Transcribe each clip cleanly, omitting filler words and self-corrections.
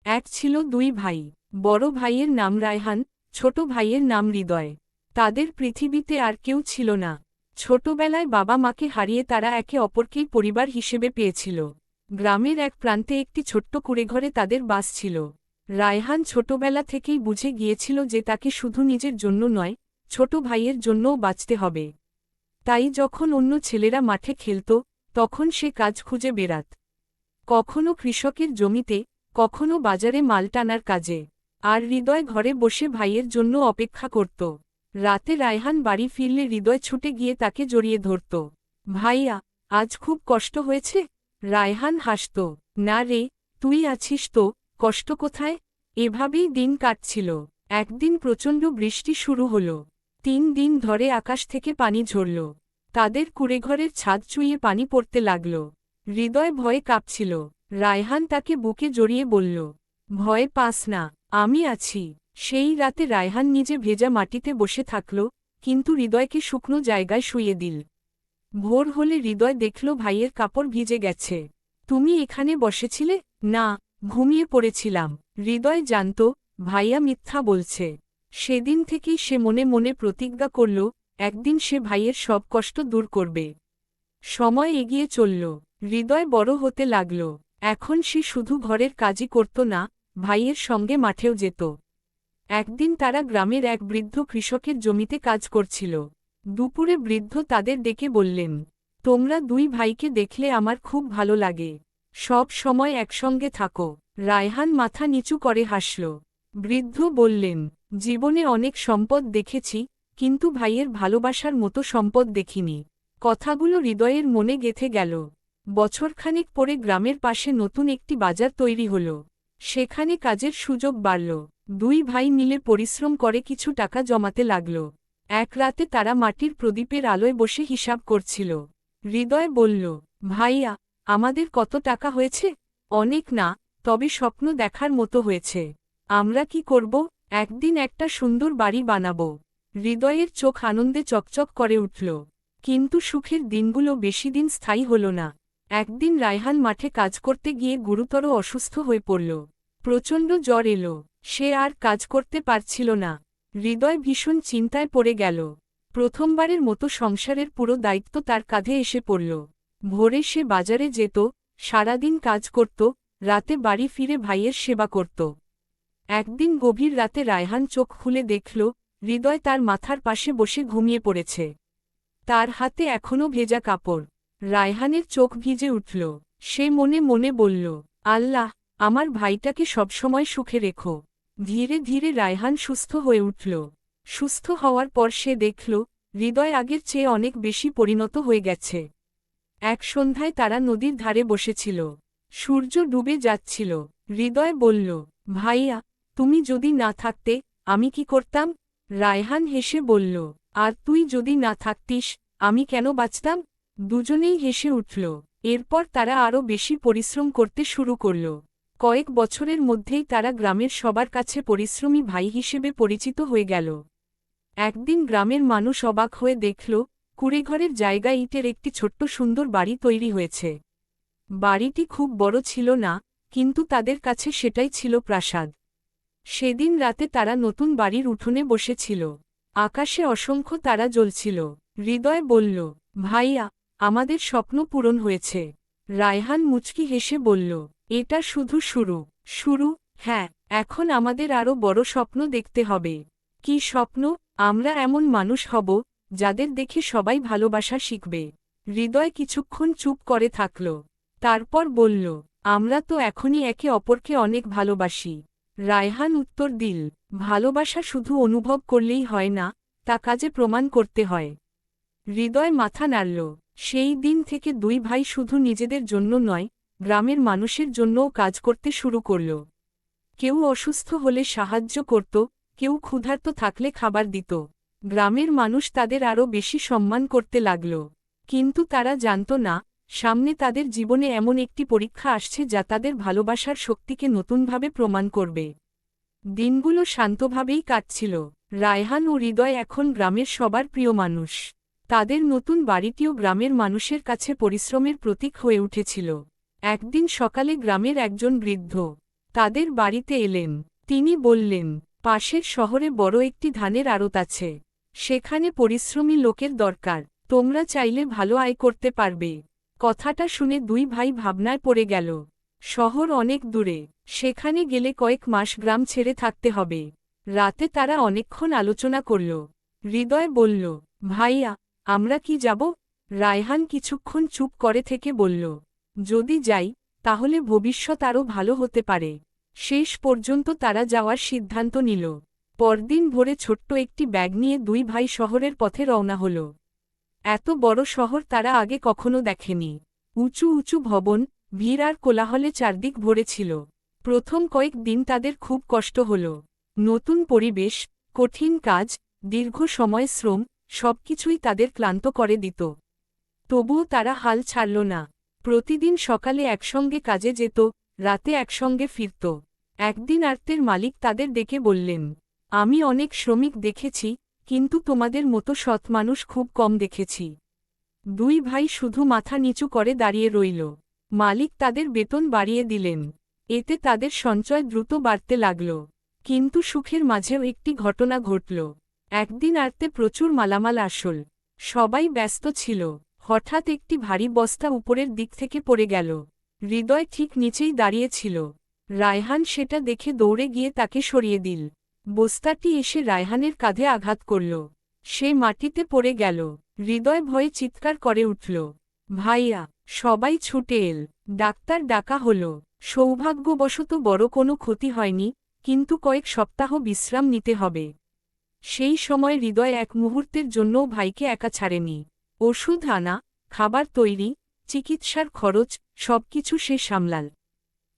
এক ছিল দুই ভাই। বড় ভাইয়ের নাম রায়হান, ছোট ভাইয়ের নাম হৃদয়। তাদের পৃথিবীতে আর কেউ ছিল না। ছোটবেলায় বাবা মাকে হারিয়ে তারা একে অপরকেই পরিবার হিসেবে পেয়েছিল। গ্রামের এক প্রান্তে একটি ছোট্ট কুঁড়েঘরে তাদের বাস ছিল। রায়হান ছোটবেলা থেকেই বুঝে গিয়েছিল যে তাকে শুধু নিজের জন্য নয়, ছোট ভাইয়ের জন্যও বাঁচতে হবে। তাই যখন অন্য ছেলেরা মাঠে খেলত, তখন সে কাজ খুঁজে বেড়াত। কখনো কৃষকের জমিতে, কখনো বাজারে মাল টানার কাজে। আর হৃদয় ঘরে বসে ভাইয়ের জন্য অপেক্ষা করত। রাতে রায়হান বাড়ি ফিরলে হৃদয় ছুটে গিয়ে তাকে জড়িয়ে ধরত। ভাইয়া, আজ খুব কষ্ট হয়েছে? রায়হান হাসত। না রে, তুই আছিস তো, কষ্ট কোথায়? এভাবেই দিন কাটছিল। একদিন প্রচণ্ড বৃষ্টি শুরু হল। 3 দিন ধরে আকাশ থেকে পানি ঝরল। তাদের কুঁড়েঘরের ছাদ চুইয়ে পানি পড়তে লাগল। হৃদয় ভয়ে কাঁপছিল। রায়হান তাকে বুকে জড়িয়ে বলল, ভয় পাস না, আমি আছি। সেই রাতে রায়হান নিজে ভেজা মাটিতে বসে থাকল, কিন্তু হৃদয়কে শুকনো জায়গায় শুইয়ে দিল। ভোর হলে হৃদয় দেখল ভাইয়ের কাপড় ভিজে গেছে। তুমি এখানে বসেছিলে? না, ঘুমিয়ে পড়েছিলাম। হৃদয় জানত ভাইয়া মিথ্যা বলছে। সেদিন থেকেই সে মনে মনে প্রতিজ্ঞা করল, একদিন সে ভাইয়ের সব কষ্ট দূর করবে। সময় এগিয়ে চলল। হৃদয় বড় হতে লাগল। এখন সে শুধু ঘরের কাজই করত না, ভাইয়ের সঙ্গে মাঠেও যেত। একদিন তারা গ্রামের এক বৃদ্ধ কৃষকের জমিতে কাজ করছিল। দুপুরে বৃদ্ধ তাদের ডেকে বললেন, তোমরা দুই ভাইকে দেখলে আমার খুব ভালো লাগে। সব সময় একসঙ্গে থাকো। রায়হান মাথা নিচু করে হাসল। বৃদ্ধ বললেন, জীবনে অনেক সম্পদ দেখেছি, কিন্তু ভাইয়ের ভালোবাসার মতো সম্পদ দেখিনি। কথাগুলো হৃদয়ের মনে গেঁথে গেল। বছরখানেক পরে গ্রামের পাশে নতুন একটি বাজার তৈরি হল। সেখানে কাজের সুযোগ বাড়ল। দুই ভাই মিলে পরিশ্রম করে কিছু টাকা জমাতে লাগল। এক রাতে তারা মাটির প্রদীপের আলোয় বসে হিসাব করছিল। হৃদয় বলল, ভাইয়া, আমাদের কত টাকা হয়েছে? অনেক না, তবে স্বপ্ন দেখার মতো হয়েছে। আমরা কি করব? একদিন একটা সুন্দর বাড়ি বানাবো। হৃদয়ের চোখ আনন্দে চকচক করে উঠল। কিন্তু সুখের দিনগুলো বেশি দিন স্থায়ী হল না। একদিন রায়হান মাঠে কাজ করতে গিয়ে গুরুতর অসুস্থ হয়ে পড়ল। প্রচণ্ড জ্বর এলো। সে আর কাজ করতে পারছিল না। হৃদয় ভীষণ চিন্তায় পড়ে গেল। প্রথমবারের মতো সংসারের পুরো দায়িত্ব তার কাঁধে এসে পড়ল। ভোরে সে বাজারে যেত, সারাদিন কাজ করত, রাতে বাড়ি ফিরে ভাইয়ের সেবা করত। একদিন গভীর রাতে রায়হান চোখ খুলে দেখল, হৃদয় তার মাথার পাশে বসে ঘুমিয়ে পড়েছে। তার হাতে এখনও ভেজা কাপড়। রায়হানের চোখ ভিজে উঠল। সে মনে মনে বলল, আল্লাহ, আমার ভাইটাকে সবসময় সুখে রেখো। ধীরে ধীরে রায়হান সুস্থ হয়ে উঠল। সুস্থ হওয়ার পর সে দেখল, হৃদয় আগের চেয়ে অনেক বেশি পরিণত হয়ে গেছে। এক সন্ধ্যায় তারা নদীর ধারে বসেছিল। সূর্য ডুবে যাচ্ছিল। হৃদয় বলল, ভাইয়া, তুমি যদি না থাকতে, আমি কি করতাম? রায়হান হেসে বলল, আর তুই যদি না থাকতিস, আমি কেন বাঁচতাম? দুজনেই হেসে উঠল। এরপর তারা আরও বেশি পরিশ্রম করতে শুরু করল। কয়েক বছরের মধ্যেই তারা গ্রামের সবার কাছে পরিশ্রমী ভাই হিসেবে পরিচিত হয়ে গেল। একদিন গ্রামের মানুষ অবাক হয়ে দেখল, কুঁড়েঘরের জায়গায় ইটের একটি ছোট্ট সুন্দর বাড়ি তৈরি হয়েছে। বাড়িটি খুব বড় ছিল না, কিন্তু তাদের কাছে সেটাই ছিল প্রাসাদ। সেদিন রাতে তারা নতুন বাড়ির উঠোনে বসেছিল। আকাশে অসংখ্য তারা জ্বলছিল। হৃদয় বলল, ভাইয়া, আমাদের স্বপ্ন পূরণ হয়েছে। রায়হান মুচকি হেসে বলল, এটা শুধু শুরু। শুরু? হ্যাঁ, এখন আমাদের আরও বড় স্বপ্ন দেখতে হবে। কি স্বপ্ন? আমরা এমন মানুষ হব, যাদের দেখে সবাই ভালোবাসা শিখবে। হৃদয় কিছুক্ষণ চুপ করে থাকল। তারপর বলল, আমরা তো এখনই একে অপরকে অনেক ভালোবাসি। রায়হান উত্তর দিল, ভালোবাসা শুধু অনুভব করলেই হয় না, তা কাজে প্রমাণ করতে হয়। হৃদয় মাথা নাড়ল। সেই দিন থেকে দুই ভাই শুধু নিজেদের জন্য নয়, গ্রামের মানুষের জন্যও কাজ করতে শুরু করল। কেউ অসুস্থ হলে সাহায্য করত, কেউ ক্ষুধার্ত থাকলে খাবার দিত। গ্রামের মানুষ তাদের আরও বেশি সম্মান করতে লাগল। কিন্তু তারা জানত না, সামনে তাদের জীবনে এমন একটি পরীক্ষা আসছে যা তাদের ভালোবাসার শক্তিকে নতুনভাবে প্রমাণ করবে। দিনগুলো শান্তভাবেই কাটছিল। রায়হান ও হৃদয় এখন গ্রামের সবার প্রিয় মানুষ। তাদের নতুন বাড়িটিও গ্রামের মানুষের কাছে পরিশ্রমের প্রতীক হয়ে উঠেছিল। একদিন সকালে গ্রামের একজন বৃদ্ধ তাদের বাড়িতে এলেন। তিনি বললেন, পাশের শহরে বড় একটি ধানের আড়ত আছে। সেখানে পরিশ্রমী লোকের দরকার, তোমরা চাইলে ভালো আয় করতে পারবে। কথাটা শুনে দুই ভাই ভাবনায় পড়ে গেল। শহর অনেক দূরে, সেখানে গেলে কয়েক মাস গ্রাম ছেড়ে থাকতে হবে। রাতে তারা অনেকক্ষণ আলোচনা করল। হৃদয় বলল, ভাইয়া, আমরা কি যাব? রায়হান কিছুক্ষণ চুপ করে থেকে বলল, যদি যাই তাহলে ভবিষ্যৎ আরও ভালো হতে পারে। শেষ পর্যন্ত তারা যাওয়ার সিদ্ধান্ত নিল। পরদিন ভোরে ছোট্ট একটি ব্যাগ নিয়ে দুই ভাই শহরের পথে রওনা হল। এত বড় শহর তারা আগে কখনো দেখেনি। উঁচু উঁচু ভবন, ভিড় আর কোলাহলে চারদিক ভরে ছিল। প্রথম কয়েক দিন তাদের খুব কষ্ট হল। নতুন পরিবেশ, কঠিন কাজ, দীর্ঘ সময় শ্রম, সবকিছুই তাদের ক্লান্ত করে দিত। তবুও তারা হাল ছাড়ল না। প্রতিদিন সকালে একসঙ্গে কাজে যেত, রাতে একসঙ্গে ফিরত। একদিন আর্তের মালিক তাদের ডেকে বললেন, আমি অনেক শ্রমিক দেখেছি, কিন্তু তোমাদের মতো সৎ মানুষ খুব কম দেখেছি। দুই ভাই শুধু মাথা নিচু করে দাঁড়িয়ে রইল। মালিক তাদের বেতন বাড়িয়ে দিলেন। এতে তাদের সঞ্চয় দ্রুত বাড়তে লাগল। কিন্তু সুখের মাঝেও একটি ঘটনা ঘটল। একদিন আর্তে প্রচুর মালামাল আসল। সবাই ব্যস্ত ছিল। হঠাৎ একটি ভারী বস্তা উপরের দিক থেকে পড়ে গেল। হৃদয় ঠিক নিচেই দাঁড়িয়েছিল। রায়হান সেটা দেখে দৌড়ে গিয়ে তাকে সরিয়ে দিল। বস্তাটি এসে রায়হানের কাঁধে আঘাত করল। সে মাটিতে পড়ে গেল। হৃদয় ভয়ে চিৎকার করে উঠল, ভাইয়া! সবাই ছুটে এল। ডাক্তার ডাকা হল। সৌভাগ্যবশত বড় কোনো ক্ষতি হয়নি, কিন্তু কয়েক সপ্তাহ বিশ্রাম নিতে হবে। সেই সময় হৃদয় এক মুহূর্তের জন্যও ভাইকে একা ছাড়েনি। ওষুধ আনা, খাবার তৈরি, চিকিৎসার খরচ, সবকিছু সে সামলাল।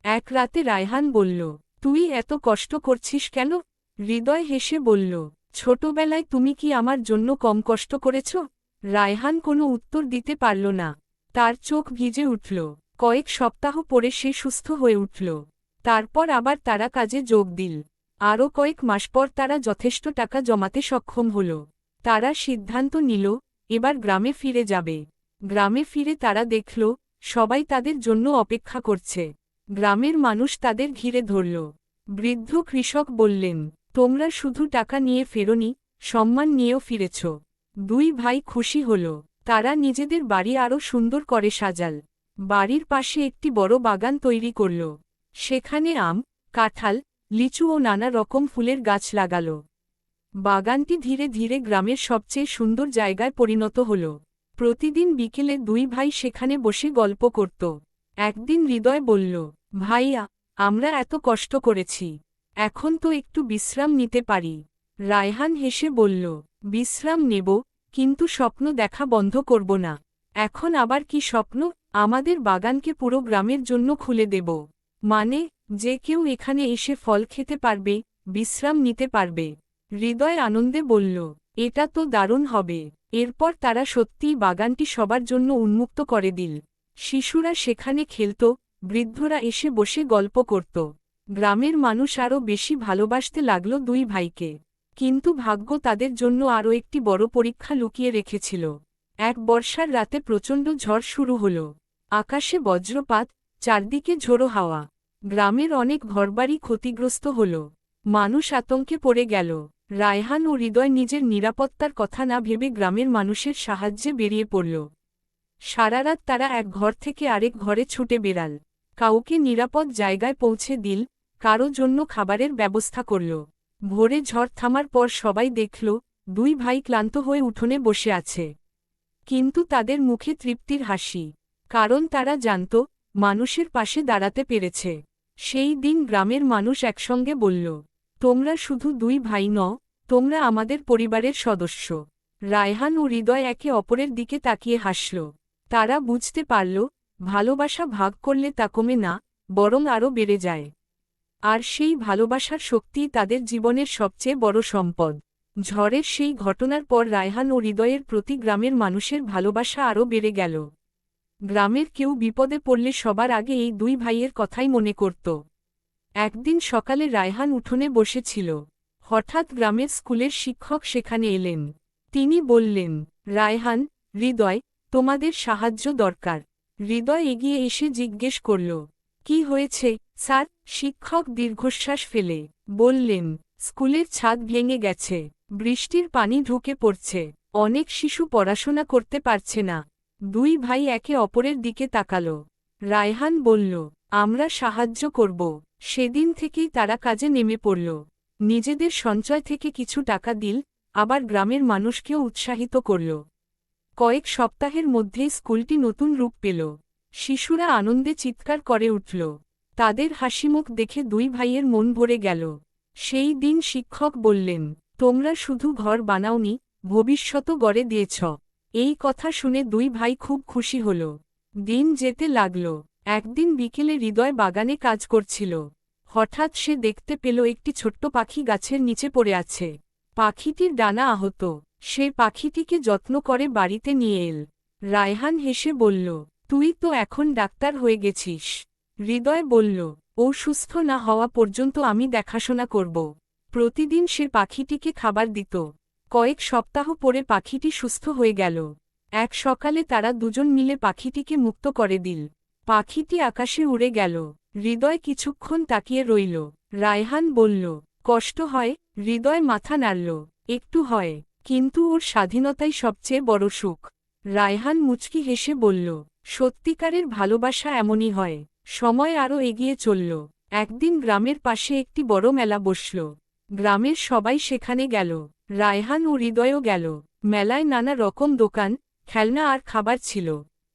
এক রাতে রায়হান বলল, তুই এত কষ্ট করছিস কেন? হৃদয় হেসে বলল, ছোটবেলায় তুমি কি আমার জন্য কম কষ্ট করেছ? রায়হান কোনো উত্তর দিতে পারল না। তার চোখ ভিজে উঠল। কয়েক সপ্তাহ পরে সে সুস্থ হয়ে উঠল। তারপর আবার তারা কাজে যোগ দিল। আরও কয়েক মাস পর তারা যথেষ্ট টাকা জমাতে সক্ষম হল। তারা সিদ্ধান্ত নিল, এবার গ্রামে ফিরে যাবে। গ্রামে ফিরে তারা দেখল, সবাই তাদের জন্য অপেক্ষা করছে। গ্রামের মানুষ তাদের ঘিরে ধরল। বৃদ্ধ কৃষক বললেন, তোমরা শুধু টাকা নিয়ে ফেরোনি, সম্মান নিয়েও ফিরেছ। দুই ভাই খুশি হল। তারা নিজেদের বাড়ি আরও সুন্দর করে সাজাল। বাড়ির পাশে একটি বড় বাগান তৈরি করল। সেখানে আম, কাঁঠাল, লিচু ও নানা রকম ফুলের গাছ লাগাল। বাগানটি ধীরে ধীরে গ্রামের সবচেয়ে সুন্দর জায়গায় পরিণত হল। প্রতিদিন বিকেলে দুই ভাই সেখানে বসে গল্প করত। একদিন হৃদয় বলল, ভাইয়া, আমরা এত কষ্ট করেছি, এখন তো একটু বিশ্রাম নিতে পারি। রায়হান হেসে বলল, বিশ্রাম নেব, কিন্তু স্বপ্ন দেখা বন্ধ করব না। এখন আবার কি স্বপ্ন? আমাদের বাগানকে পুরো গ্রামের জন্য খুলে দেব। মানে, যে কেউ এখানে এসে ফল খেতে পারবে, বিশ্রাম নিতে পারবে। হৃদয় আনন্দে বলল, এটা তো দারুণ হবে। এরপর তারা সত্যিই বাগানটি সবার জন্য উন্মুক্ত করে দিল। শিশুরা সেখানে খেলত, বৃদ্ধরা এসে বসে গল্প করত। গ্রামের মানুষ আরও বেশি ভালোবাসতে লাগল দুই ভাইকে। কিন্তু ভাগ্য তাদের জন্য আরও একটি বড় পরীক্ষা লুকিয়ে রেখেছিল। এক বর্ষার রাতে প্রচণ্ড ঝড় শুরু হল। আকাশে বজ্রপাত, চারদিকে ঝোড়ো হাওয়া। গ্রামের অনেক ঘরবাড়ি ক্ষতিগ্রস্ত হল। মানুষ আতঙ্কে পড়ে গেল। রায়হান ও হৃদয় নিজের নিরাপত্তার কথা না ভেবে গ্রামের মানুষের সাহায্যে বেরিয়ে পড়ল। সারারাত তারা এক ঘর থেকে আরেক ঘরে ছুটে বেড়াল। কাউকে নিরাপদ জায়গায় পৌঁছে দিল, কারো জন্য খাবারের ব্যবস্থা করল। ভোরে ঝড় থামার পর সবাই দেখল, দুই ভাই ক্লান্ত হয়ে উঠোনে বসে আছে। কিন্তু তাদের মুখে তৃপ্তির হাসি, কারণ তারা জানত, মানুষের পাশে দাঁড়াতে পেরেছে। সেই দিন গ্রামের মানুষ একসঙ্গে বলল, তোমরা শুধু দুই ভাই নও, তোমরা আমাদের পরিবারের সদস্য। রায়হান ও হৃদয় একে অপরের দিকে তাকিয়ে হাসল। তারা বুঝতে পারল, ভালোবাসা ভাগ করলে তা কমে না, বরং আরও বেড়ে যায়। আর সেই ভালোবাসার শক্তিই তাদের জীবনের সবচেয়ে বড় সম্পদ। ঝড়ের সেই ঘটনার পর রায়হান ও হৃদয়ের প্রতি গ্রামের মানুষের ভালোবাসা আরও বেড়ে গেল। গ্রামের কেউ বিপদে পড়লে সবার আগে এই দুই ভাইয়ের কথাই মনে করত। একদিন সকালে রায়হান উঠোনে বসেছিল। হঠাৎ গ্রামের স্কুলের শিক্ষক সেখানে এলেন। তিনি বললেন, রায়হান, হৃদয়, তোমাদের সাহায্য দরকার। হৃদয় এগিয়ে এসে জিজ্ঞেস করল, কি হয়েছে স্যার? শিক্ষক দীর্ঘশ্বাস ফেলে বললেন, স্কুলের ছাদ ভেঙে গেছে, বৃষ্টির পানি ঢুকে পড়ছে, অনেক শিশু পড়াশোনা করতে পারছে না। দুই ভাই একে অপরের দিকে তাকালো। রায়হান বলল, আমরা সাহায্য করব। সেদিন থেকেই তারা কাজে নেমে পড়ল। নিজেদের সঞ্চয় থেকে কিছু টাকা দিল, আবার গ্রামের মানুষকেও উৎসাহিত করল। কয়েক সপ্তাহের মধ্যেই স্কুলটি নতুন রূপ পেল। শিশুরা আনন্দে চিৎকার করে উঠল। তাদের হাসিমুখ দেখে দুই ভাইয়ের মন ভরে গেল। সেই দিন শিক্ষক বললেন, তোমরা শুধু ঘর বানাওনি, ভবিষ্যতও গড়ে দিয়েছ। এই কথা শুনে দুই ভাই খুব খুশি হল। দিন যেতে লাগল। একদিন বিকেলে হৃদয় বাগানে কাজ করছিল। হঠাৎ সে দেখতে পেল একটি ছোট্ট পাখি গাছের নিচে পড়ে আছে। পাখিটির ডানা আহত। সে পাখিটিকে যত্ন করে বাড়িতে নিয়ে এল। রায়হান হেসে বলল, তুই তো এখন ডাক্তার হয়ে গেছিস। হৃদয় বলল, ও সুস্থ না হওয়া পর্যন্ত আমি দেখাশোনা করব। প্রতিদিন সে পাখিটিকে খাবার দিত। কয়েক সপ্তাহ পরে পাখিটি সুস্থ হয়ে গেল। এক সকালে তারা দুজন মিলে পাখিটিকে মুক্ত করে দিল। পাখিটি আকাশে উড়ে গেল। হৃদয় কিছুক্ষণ তাকিয়ে রইল। রায়হান বলল, কষ্ট হয়? হৃদয় মাথা নাড়ল, একটু হয়, কিন্তু ওর স্বাধীনতাই সবচেয়ে বড় সুখ। রায়হান মুচকি হেসে বলল, সত্যিকারের ভালোবাসা এমনই হয়। সময় আরও এগিয়ে চলল। একদিন গ্রামের পাশে একটি বড় মেলা বসল। গ্রামের সবাই সেখানে গেল। রায়হান ও হৃদয়ও গেল। মেলায় নানা রকম দোকান, খেলনা আর খাবার ছিল।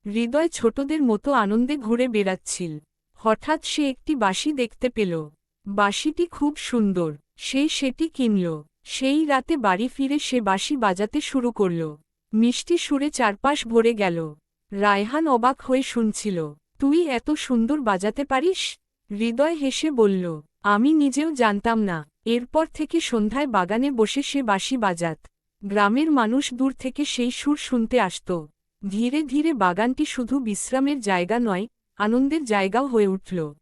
হৃদয় ছোটদের মতো আনন্দে ঘুরে বেড়াচ্ছিল। হঠাৎ সে একটি বাঁশি দেখতে পেল। বাঁশিটি খুব সুন্দর। সে সেটি কিনল। সেই রাতে বাড়ি ফিরে সে বাঁশি বাজাতে শুরু করল। মিষ্টি সুরে চারপাশ ভরে গেল। রায়হান অবাক হয়ে শুনছিল। তুই এত সুন্দর বাজাতে পারিস? হৃদয় হেসে বলল, আমি নিজেও জানতাম না। এরপর থেকে সন্ধ্যায় বাগানে বসে সে বাঁশি বাজাত। গ্রামের মানুষ দূর থেকে সেই সুর শুনতে আসত। ধীরে ধীরে বাগানটি শুধু বিশ্রামের জায়গা নয়, আনন্দের জায়গাও হয়ে উঠল।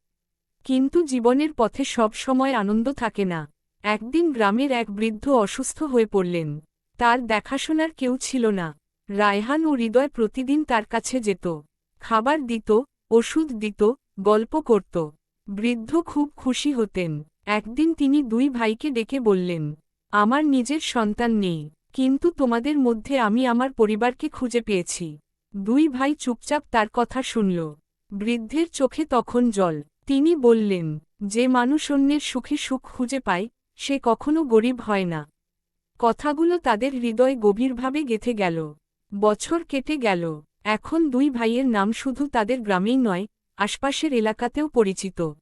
কিন্তু জীবনের পথে সব সময় আনন্দ থাকে না। একদিন গ্রামের এক বৃদ্ধ অসুস্থ হয়ে পড়লেন। তার দেখাশোনার কেউ ছিল না। রায়হান ও হৃদয় প্রতিদিন তার কাছে যেত। খাবার দিত, ওষুধ দিত, গল্প করত। বৃদ্ধ খুব খুশি হতেন। একদিন তিনি দুই ভাইকে ডেকে বললেন, আমার নিজের সন্তান নেই, কিন্তু তোমাদের মধ্যে আমি আমার পরিবারকে খুঁজে পেয়েছি। দুই ভাই চুপচাপ তার কথা শুনল। বৃদ্ধের চোখে তখন জল। তিনি বললেন, যে মানুষ অন্যের সুখে সুখ খুঁজে পায়, সে কখনো গরিব হয় না। কথাগুলো তাদের হৃদয় গভীরভাবে গেঁথে গেল। বছর কেটে গেল। এখন দুই ভাইয়ের নাম শুধু তাদের গ্রামেই নয়, আশপাশের এলাকাতেও পরিচিত।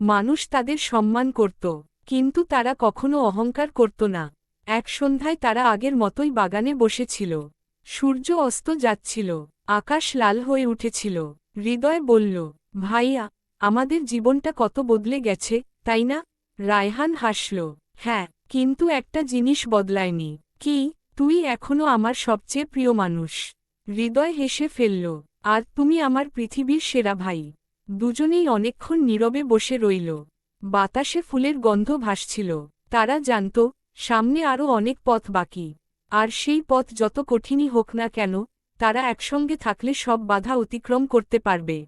মানুষ তাদের সম্মান করত, কিন্তু তারা কখনো অহংকার করত না। এক সন্ধ্যায় তারা আগের মতোই বাগানে বসেছিল। সূর্য অস্ত যাচ্ছিল, আকাশ লাল হয়ে উঠেছিল। হৃদয় বলল, ভাইয়া, আমাদের জীবনটা কত বদলে গেছে, তাই না? রায়হান হাসল, হ্যাঁ, কিন্তু একটা জিনিস বদলায়নি। কি? তুই এখনো আমার সবচেয়ে প্রিয় মানুষ। হৃদয় হেসে ফেলল, আর তুমি আমার পৃথিবীর সেরা ভাই। দুজনেই অনেকক্ষণ নীরবে বসে রইল। বাতাসে ফুলের গন্ধ ভাসছিল। তারা জানত, সামনে আরও অনেক পথ বাকি। আর সেই পথ যত কঠিনই হোক না কেন, তারা একসঙ্গে থাকলে সব বাধা অতিক্রম করতে পারবে।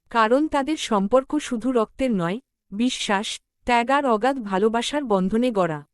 কারণ তাদের সম্পর্ক শুধু রক্তের নয়, বিশ্বাস, ত্যাগ আর অগাধ ভালোবাসার বন্ধনে গড়া।